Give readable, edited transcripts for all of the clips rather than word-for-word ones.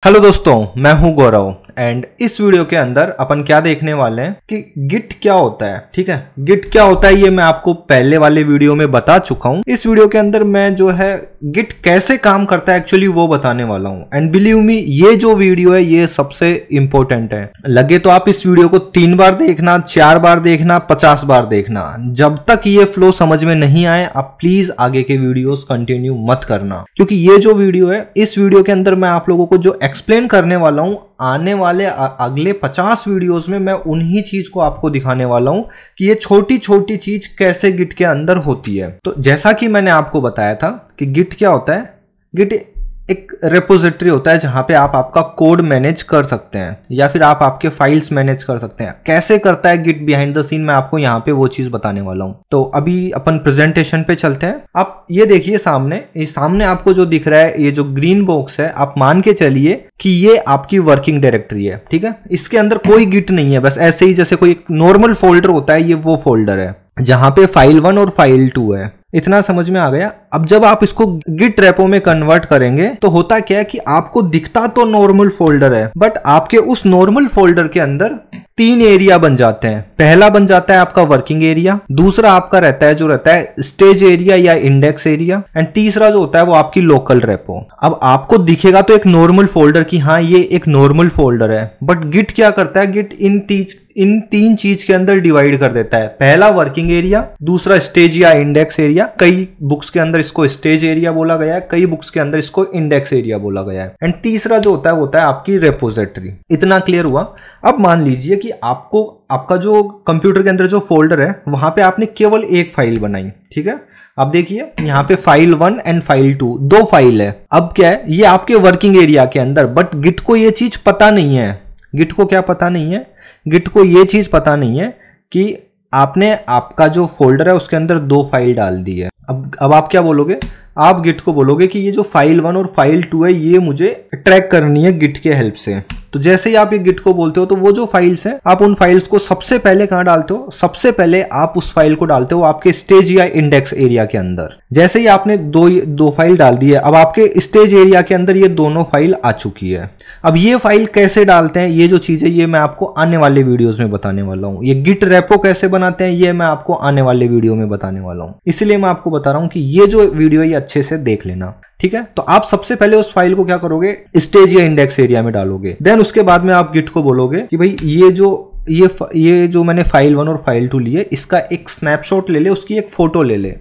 Hello दोस्तों, मैं हूं गौरव एंड इस वीडियो के अंदर अपन क्या देखने वाले हैं कि गिट क्या होता है। ठीक है, गिट क्या होता है ये मैं आपको पहले वाले वीडियो में बता चुका हूं। इस वीडियो के अंदर मैं जो है गिट कैसे काम करता है एक्चुअली वो बताने वाला हूं। एंड बिलीव मी, ये जो वीडियो है ये सबसे इंपॉर्टेंट है। लगे तो आप इस वीडियो को 3 बार देखना, 4 बार देखना, 50 बार देखना, जब तक ये फ्लो समझ में नहीं आए आप प्लीज आगे के वीडियोस कंटिन्यू मत करना, क्योंकि ये जो वीडियो है इस वीडियो के अंदर मैं आप लोगों को जो एक्सप्लेन करने वाला हूं आने वाले अगले 50 वीडियोस में मैं उन्हीं चीज को आपको दिखाने वाला हूं कि ये छोटी छोटी चीज कैसे गिट के अंदर होती है। तो जैसा कि मैंने आपको बताया था कि गिट क्या होता है, गिट एक रेपोजिटरी होता है जहां पे आप आपका कोड मैनेज कर सकते हैं या फिर आप आपके फाइल्स मैनेज कर सकते हैं। कैसे करता है गिट बिहाइंड द सीन मैं आपको यहाँ पे वो चीज बताने वाला हूँ। तो अभी अपन प्रेजेंटेशन पे चलते हैं। आप ये देखिए सामने आपको जो दिख रहा है ये जो ग्रीन बॉक्स है, आप मान के चलिए कि ये आपकी वर्किंग डायरेक्टरी है। ठीक है, इसके अंदर कोई गिट नहीं है, बस ऐसे ही जैसे कोई नॉर्मल फोल्डर होता है, ये वो फोल्डर है जहां पे फाइल 1 और फाइल 2 है। इतना समझ में आ गया। अब जब आप इसको गिट रेपो में कन्वर्ट करेंगे तो होता क्या है कि आपको दिखता तो नॉर्मल फोल्डर है, बट आपके उस नॉर्मल फोल्डर के अंदर 3 एरिया बन जाते हैं। पहला बन जाता है आपका वर्किंग एरिया, दूसरा आपका रहता है स्टेज एरिया या इंडेक्स एरिया, एंड तीसरा जो होता है वो आपकी लोकल रेपो। अब आपको दिखेगा तो एक नॉर्मल फोल्डर की हाँ ये एक नॉर्मल फोल्डर है, बट गिट क्या करता है, गिट इन 3 चीज के अंदर डिवाइड कर देता है। पहला वर्किंग एरिया, दूसरा स्टेज या इंडेक्स एरिया, कई बुक्स के अंदर इसको स्टेज एरिया बोला गया है, कई बुक्स के अंदर इसको इंडेक्स एरिया बोला गया है, एंड तीसरा जो होता है वो होता है आपकी रेपोजिटरी। इतना क्लियर हुआ। अब मान लीजिए कि आपका जो कंप्यूटर के अंदर जो फोल्डर है वहां पे आपने केवल एक फाइल बनाई। ठीक है, अब देखिए यहाँ पे फाइल 1 एंड फाइल 2 दो फाइल है। अब क्या है, ये आपके वर्किंग एरिया के अंदर, बट गिट को ये चीज पता नहीं है। गिट को क्या पता नहीं है, गिट को ये चीज पता नहीं है कि आपने आपका जो फोल्डर है उसके अंदर 2 फाइल डाल दी है। अब आप क्या बोलोगे, आप गिट को बोलोगे कि ये जो फाइल 1 और फाइल 2 है ये मुझे ट्रैक करनी है गिट के हेल्प से। तो जैसे ही आप ये गिट को बोलते हो तो वो जो फाइल्स हैं आप उन फाइल्स को सबसे पहले कहां डालते हो, सबसे पहले आप उस फाइल को डालते हो आपके स्टेज या इंडेक्स एरिया के अंदर। जैसे ही आपने दो फाइल डाल दी है, अब आपके स्टेज एरिया के अंदर ये दोनों फाइल आ चुकी है। अब ये फाइल कैसे डालते हैं, ये जो चीज है ये मैं आपको आने वाले वीडियोस में बताने वाला हूँ। ये गिट रेपो कैसे बनाते हैं ये मैं आपको आने वाले वीडियो में बताने वाला हूँ, इसलिए मैं आपको बता रहा हूँ कि ये जो वीडियो ये अच्छे से देख लेना। ठीक है, तो आप सबसे पहले उस फाइल को क्या करोगे, स्टेज या इंडेक्स एरिया में डालोगे। देन उसके बाद में आप गिट को बोलोगे कि भाई ये जो मैंने फाइल 1 और फाइल 2 लिए इसका एक स्नैपशॉट ले ले, उसकी एक फोटो ले ले।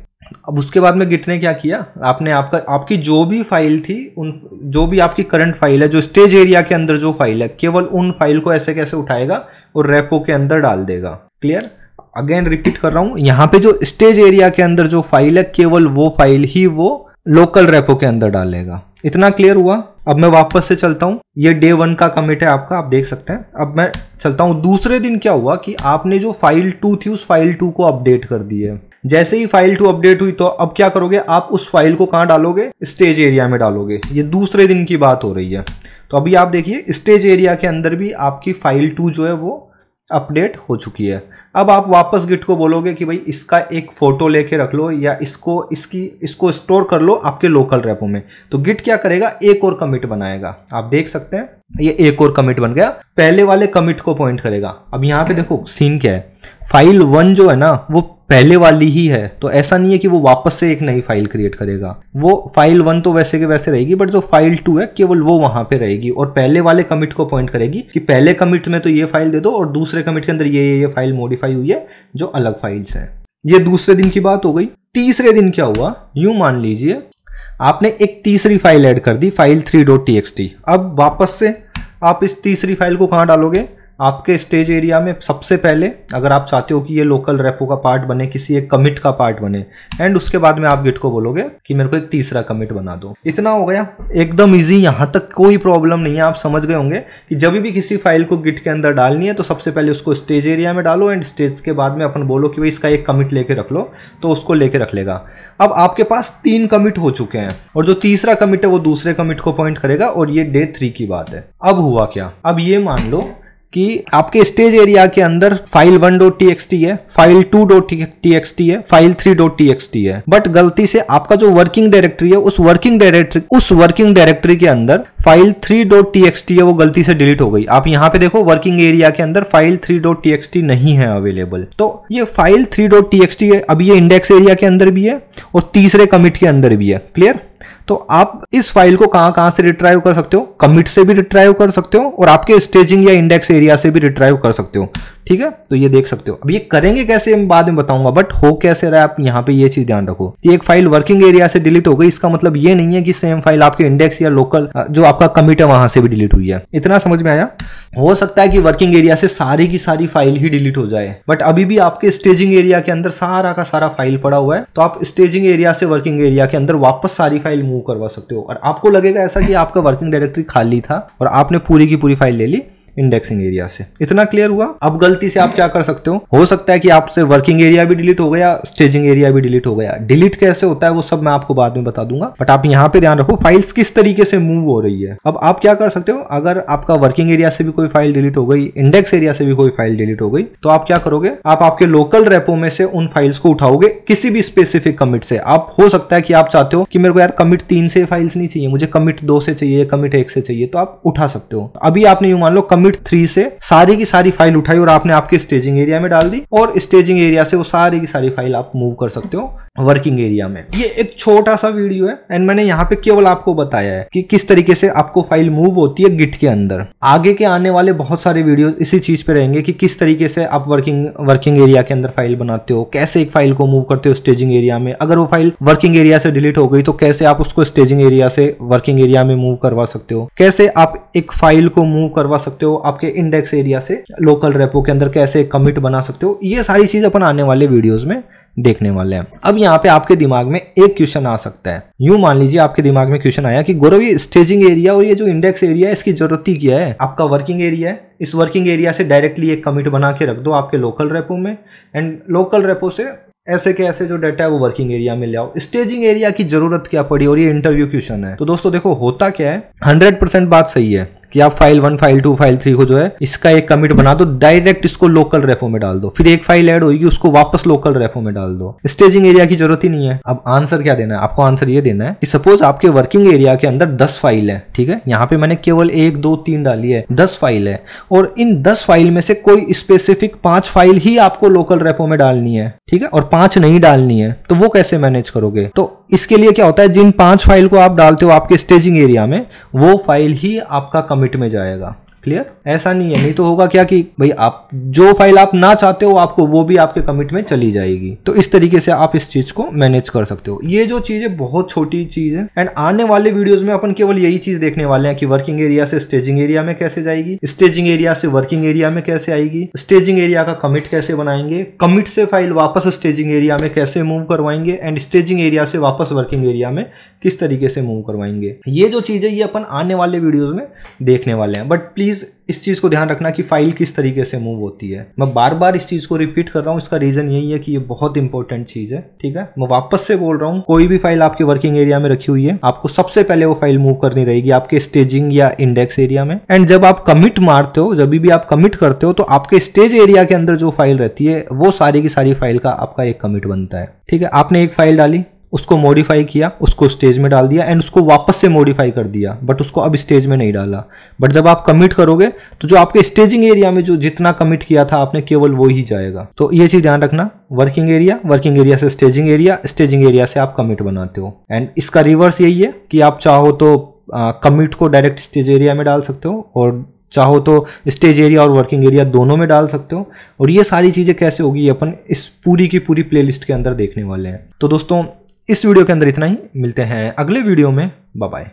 अब उसके बाद में गिट ने क्या किया, आपने आपकी जो भी फाइल थी, जो भी आपकी करंट फाइल है, जो स्टेज एरिया के अंदर जो फाइल है, केवल उन फाइल को ऐसे कैसे उठाएगा और रेपो के अंदर डाल देगा। क्लियर? अगेन रिपीट कर रहा हूं, यहाँ पे जो स्टेज एरिया के अंदर जो फाइल है केवल वो फाइल ही वो लोकल रेपो के अंदर डालेगा। इतना क्लियर हुआ। अब मैं वापस से चलता हूं, ये डे 1 का कमिट है आपका, आप देख सकते हैं। अब मैं चलता हूं दूसरे दिन। क्या हुआ कि आपने जो फाइल 2 थी उस फाइल 2 को अपडेट कर दी है। जैसे ही फाइल 2 अपडेट हुई तो अब क्या करोगे, आप उस फाइल को कहां डालोगे, स्टेज एरिया में डालोगे। ये दूसरे दिन की बात हो रही है। तो अभी आप देखिए स्टेज एरिया के अंदर भी आपकी फाइल 2 जो है वो अपडेट हो चुकी है। अब आप वापस गिट को बोलोगे कि भाई इसका एक फोटो लेके रख लो या इसको स्टोर कर लो आपके लोकल रेपो में। तो गिट क्या करेगा, एक और कमिट बनाएगा। आप देख सकते हैं ये एक और कमिट बन गया, पहले वाले कमिट को पॉइंट करेगा। अब यहाँ पे देखो सीन क्या है, फाइल 1 जो है ना वो पहले वाली ही है, तो ऐसा नहीं है कि वो वापस से एक नई फाइल क्रिएट करेगा। वो फाइल 1 तो वैसे के वैसे रहेगी, बट जो फाइल 2 है केवल वो वहां पे रहेगी और पहले वाले कमिट को पॉइंट करेगी कि पहले कमिट में तो ये फाइल दे दो और दूसरे कमिट के अंदर ये फाइल मॉडिफाई हुई है जो अलग फाइल्स हैं। ये दूसरे दिन की बात हो गई। तीसरे दिन क्या हुआ, यूं मान लीजिए आपने एक तीसरी फाइल ऐड कर दी, फाइल 3.txt। अब वापस से आप इस तीसरी फाइल को कहां डालोगे, आपके स्टेज एरिया में सबसे पहले, अगर आप चाहते हो कि ये लोकल रेपो का पार्ट बने, किसी एक कमिट का पार्ट बने, एंड उसके बाद में आप गिट को बोलोगे कि मेरे को एक तीसरा कमिट बना दो। इतना हो गया, एकदम इजी, यहां तक कोई प्रॉब्लम नहीं है। आप समझ गए होंगे कि जब भी किसी फाइल को गिट के अंदर डालनी है तो सबसे पहले उसको स्टेज एरिया में डालो एंड स्टेज के बाद में अपन बोलो कि भाई इसका एक कमिट लेके रख लो, तो उसको लेके रख लेगा। अब आपके पास 3 कमिट हो चुके हैं और जो तीसरा कमिट है वो दूसरे कमिट को पॉइंट करेगा और ये डे 3 की बात है। अब हुआ क्या, अब ये मान लो कि आपके स्टेज एरिया के अंदर फाइल 1.txt है, फाइल 2.txt है, फाइल 3.txt है, बट गलती से आपका जो वर्किंग डायरेक्टरी है उस वर्किंग डायरेक्टरी के अंदर फाइल 3.txt है वो गलती से डिलीट हो गई। आप यहां पे देखो वर्किंग एरिया के अंदर फाइल 3.txt नहीं है अवेलेबल। तो ये फाइल 3.txt है, अभी ये इंडेक्स एरिया के अंदर भी है और तीसरे कमिट के अंदर भी है। क्लियर? तो आप इस फाइल को कहां से रिट्राइव कर सकते हो? कमिट से भी रिट्राइव कर सकते हो और आपके स्टेजिंग या इंडेक्स एरिया से भी रिट्राइव कर सकते हो। ठीक है, तो ये देख सकते हो। अब ये करेंगे कैसे मैं बाद में बताऊंगा, बट हो कैसे रहा है आप यहाँ पे ये चीज ध्यान रखो कि एक फाइल वर्किंग एरिया से डिलीट हो गई, इसका मतलब ये नहीं है कि सेम फाइल आपके इंडेक्स या लोकल जो आपका कमिट है वहां से भी डिलीट हुई है। इतना समझ में आया? हो सकता है कि वर्किंग एरिया से सारी की सारी फाइल ही डिलीट हो जाए, बट अभी भी आपके स्टेजिंग एरिया के अंदर सारा का सारा फाइल पड़ा हुआ है, तो आप स्टेजिंग एरिया से वर्किंग एरिया के अंदर वापस सारी फाइल मूव करवा सकते हो। और आपको लगेगा ऐसा कि आपका वर्किंग डायरेक्टरी खाली था और आपने पूरी की पूरी फाइल ले ली इंडेक्सिंग एरिया से। इतना क्लियर हुआ? अब गलती से आप क्या कर सकते हो सकता है कि आपसे वर्किंग एरिया भी डिलीट हो गया, स्टेजिंग एरिया भी डिलीट हो गया। डिलीट कैसे होता है वो सब मैं आपको बाद में बता दूंगा, बट आप यहाँ पे ध्यान रखो फाइल्स किस तरीके से मूव हो रही है। अब आप क्या कर सकते हो, अगर आपका वर्किंग एरिया से भी कोई फाइल डिलीट हो गई, इंडेक्स एरिया से भी कोई फाइल डिलीट हो गई, तो आप क्या करोगे, आप आपके लोकल रेपो में से उन फाइल्स को उठाओगे किसी भी स्पेसिफिक कमिट से। आप हो सकता है कि आप चाहते हो कि मेरे को यार कमिट 3 से फाइल्स नहीं चाहिए, मुझे कमिट 2 से चाहिए, कमिट 1 से चाहिए, तो आप उठा सकते हो। अभी आपने यूं मान लो कमिट 3 से सारी की सारी फाइल उठाई और आपने आपके स्टेजिंग एरिया में डाल दी, और स्टेजिंग एरिया से वो सारी की सारी फाइल आप मूव कर सकते हो वर्किंग एरिया में। ये एक छोटा सा वीडियो है एंड मैंने यहाँ पे केवल आपको बताया है कि किस तरीके से आपको फाइल मूव होती है गिट के अंदर। आगे के आने वाले बहुत सारे वीडियो इसी चीज पे रहेंगे कि किस तरीके से आप वर्किंग एरिया के अंदर फाइल बनाते हो, कैसे एक फाइल को मूव करते हो स्टेजिंग एरिया में, अगर वो फाइल वर्किंग एरिया से डिलीट हो गई तो कैसे आप उसको स्टेजिंग एरिया से वर्किंग एरिया में मूव करवा सकते हो, कैसे आप एक फाइल को मूव करवा सकते हो आपके इंडेक्स एरिया से लोकल रेपो के अंदर, कैसे कमिट बना सकते हो। ये सारी चीज अपन आने वाले वीडियोस में देखने वाले हैं। अब यहाँ पे आपके दिमाग में एक क्वेश्चन आ सकता है, यूं मान लीजिए आपके दिमाग में क्वेश्चन आया कि गौरव ये स्टेजिंग एरिया और ये जो इंडेक्स एरिया है इसकी जरूरत ही क्या है? आपका वर्किंग एरिया है, इस वर्किंग एरिया से डायरेक्टली एक कमिट बना के रख दो आपके लोकल रेपो में, एंड लोकल रेपो से ऐसे के ऐसे जो डाटा है वो वर्किंग एरिया में ले आओ। स्टेजिंग एरिया की जरूरत क्या पड़ी? और ये इंटरव्यू क्वेश्चन है। तो दोस्तों देखो होता क्या है, 100% बात सही है कि आप फाइल 1, फाइल 2, फाइल 3 को जो है इसका एक कमिट बना दो, डायरेक्ट इसको लोकल रेपो में डाल दो, फिर एक फाइल ऐड होगी उसको वापस लोकल रेपो में डाल दो, स्टेजिंग एरिया की जरूरत ही नहीं है। अब आंसर क्या देना है आपको? आंसर ये देना है कि सपोज आपके वर्किंग एरिया के अंदर 10 फाइल है, ठीक है, यहाँ पे मैंने केवल 1, 2, 3 डाली है, 10 फाइल है, और इन 10 फाइल में से कोई स्पेसिफिक 5 फाइल ही आपको लोकल रेपो में डालनी है, ठीक है, और 5 नहीं डालनी है, तो वो कैसे मैनेज करोगे? तो इसके लिए क्या होता है, जिन 5 फाइल को आप डालते हो आपके स्टेजिंग एरिया में वो फाइल ही आपका कमिट में जाएगा। क्लियर? ऐसा नहीं है, नहीं तो होगा क्या कि भाई आप जो फाइल आप ना चाहते हो आपको वो भी आपके कमिट में चली जाएगी। तो इस तरीके से आप इस चीज को मैनेज कर सकते हो। ये जो चीज है बहुत छोटी चीज है एंड आने वाले वीडियोस में अपन केवल यही चीज देखने वाले हैं कि वर्किंग एरिया से स्टेजिंग एरिया में कैसे जाएगी, स्टेजिंग एरिया से वर्किंग एरिया में कैसे आएगी, स्टेजिंग एरिया का कमिट कैसे बनाएंगे, कमिट से फाइल वापस स्टेजिंग एरिया में कैसे मूव करवाएंगे, एंड स्टेजिंग एरिया से वापस वर्किंग एरिया में किस तरीके से मूव करवाएंगे। ये जो चीज है ये अपन आने वाले वीडियोस में देखने वाले हैं, बट प्लीज इस चीज को ध्यान रखना कि फाइल किस तरीके से मूव होती है। मैं बार बार इस चीज को रिपीट कर रहा हूँ, इसका रीजन यही है कि ये बहुत इंपॉर्टेंट चीज है, ठीक है। मैं वापस से बोल रहा हूँ, कोई भी फाइल आपके वर्किंग एरिया में रखी हुई है आपको सबसे पहले वो फाइल मूव करनी रहेगी आपके स्टेजिंग या इंडेक्स एरिया में, एंड जब आप कमिट मारते हो, जब भी आप कमिट करते हो, तो आपके स्टेज एरिया के अंदर जो फाइल रहती है वो सारी की सारी फाइल का आपका एक कमिट बनता है, ठीक है। आपने एक फाइल डाली, उसको मॉडिफाई किया, उसको स्टेज में डाल दिया एंड उसको वापस से मॉडिफाई कर दिया, बट उसको अब स्टेज में नहीं डाला। बट जब आप कमिट करोगे तो जो आपके स्टेजिंग एरिया में जो जितना कमिट किया था आपने केवल वो ही जाएगा। तो ये चीज ध्यान रखना, वर्किंग एरिया से स्टेजिंग एरिया से आप कमिट बनाते हो, एंड इसका रिवर्स यही है कि आप चाहो तो कमिट को डायरेक्ट स्टेज एरिया में डाल सकते हो और चाहो तो स्टेज एरिया और वर्किंग एरिया दोनों में डाल सकते हो। और ये सारी चीजें कैसे होगी ये अपन इस पूरी की पूरी प्लेलिस्ट के अंदर देखने वाले हैं। तो दोस्तों इस वीडियो के अंदर इतना ही, मिलते हैं अगले वीडियो में, बाय बाय।